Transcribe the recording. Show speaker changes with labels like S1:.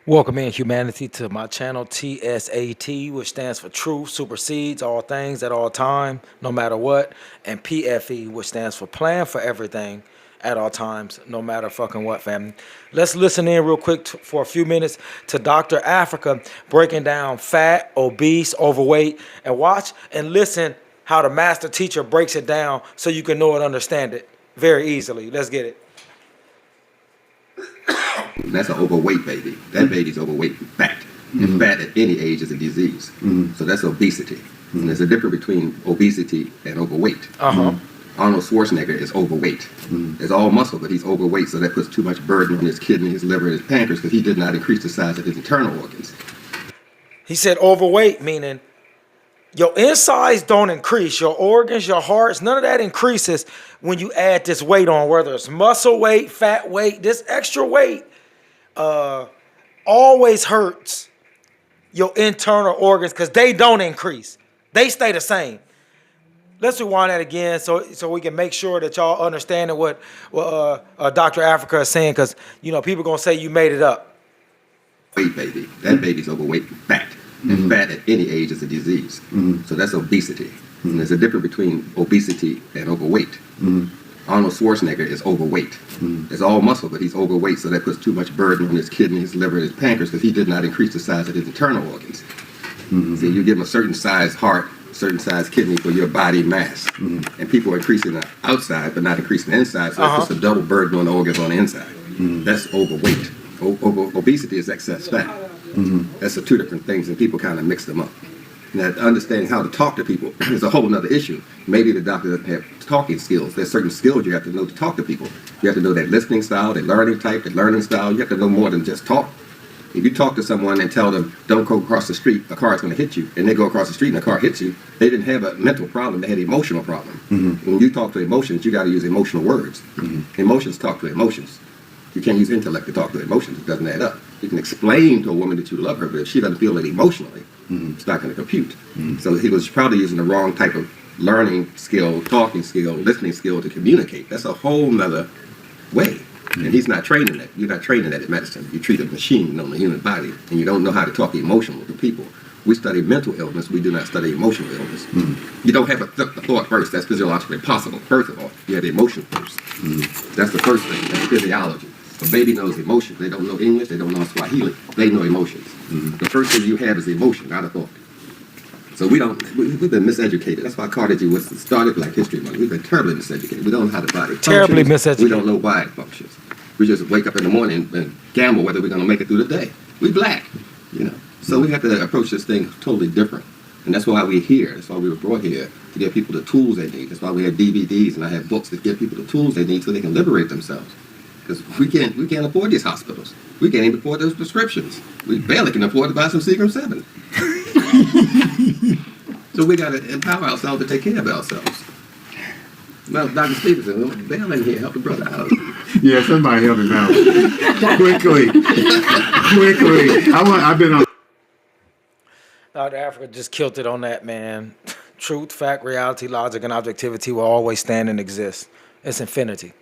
S1: Welcome in humanity to my channel TSAT, which stands for Truth Supersedes All Things at All Time, no matter what, and P.F.E, which stands for Plan for Everything at all times, no matter fucking what, family. Let's listen in real quick for a few minutes to Dr. Afrika breaking down fat, obese, overweight, and watch and listen how the master teacher breaks it down so you can know and understand it very easily. Let's get it.
S2: That's an overweight baby. That baby's overweight and fat. And fat at any age is a disease. So that's obesity. And there's a difference between obesity and overweight. Arnold Schwarzenegger is overweight. It's all muscle, but he's overweight, so that puts too much burden on his kidney, his liver, and his pancreas, because he did not increase the size of his internal organs.
S1: He said overweight, meaning your insides don't increase, your organs, your hearts, none of that increases when you add this weight on, whether it's muscle weight, fat weight. This extra weight always hurts your internal organs because they don't increase. They stay the same. Let's rewind that again so we can make sure that y'all understand what Dr. Afrika is saying, because, you know, people going to say you made it up.
S2: Weight baby. That baby's overweight and fat. And fat at any age is a disease. So that's obesity. And there's a difference between obesity and overweight. Arnold Schwarzenegger is overweight. It's all muscle, but he's overweight, so that puts too much burden on his kidney, his liver, and his pancreas, because he did not increase the size of his internal organs. So you give him a certain size heart, certain size kidney for your body mass. And people are increasing the outside, but not increasing the inside, so that puts a double burden on the organs on the inside. That's overweight. Obesity is excess fat. That's the two different things, and people kind of mix them up. Now, understanding how to talk to people is a whole other issue. Maybe the doctor doesn't have talking skills. There's certain skills you have to know to talk to people. You have to know that listening style, that learning type, that learning style. You have to know more than just talk. If you talk to someone and tell them, don't go across the street, a car is going to hit you, and they go across the street and a car hits you, they didn't have a mental problem, they had an emotional problem. When you talk to emotions, you got to use emotional words. Emotions talk to emotions. You can't use intellect to talk to emotions. It doesn't add up. You can explain to a woman that you love her, but if she doesn't feel it emotionally, it's not going to compute. So he was probably using the wrong type of learning skill, talking skill, listening skill to communicate. That's a whole nother way. And he's not training that. You're not training that in medicine. You treat a machine on the human body, and you don't know how to talk emotional to people. We study mental illness. We do not study emotional illness. You don't have a thought first. That's physiologically impossible. First of all, you have the emotion first. That's the first thing. That's physiology. A baby knows emotions. They don't know English. They don't know Swahili. They know emotions. The first thing you have is emotion, not a thought. So we've been miseducated. That's why Carnegie was started Black History Month. We've been terribly miseducated. We don't know how the body functions.
S1: Terribly miseducated.
S2: We don't know why it functions. We just wake up in the morning and gamble whether we're going to make it through the day. We black, you know. So we have to approach this thing totally different. And that's why we're here. That's why we were brought here, to give people the tools they need. That's why we have DVDs and I have books that give people the tools they need so they can liberate themselves. Because we can't afford these hospitals. We can't even afford those prescriptions. We barely can afford to buy some Seagram 7. So we got to empower ourselves to take care of ourselves. Well, Dr. Stevenson, bail in here, help the brother out.
S3: Yeah, somebody help him out. Quickly. I've been on.
S1: Dr. Afrika just killed it on that, man. Truth, fact, reality, logic, and objectivity will always stand and exist. It's infinity.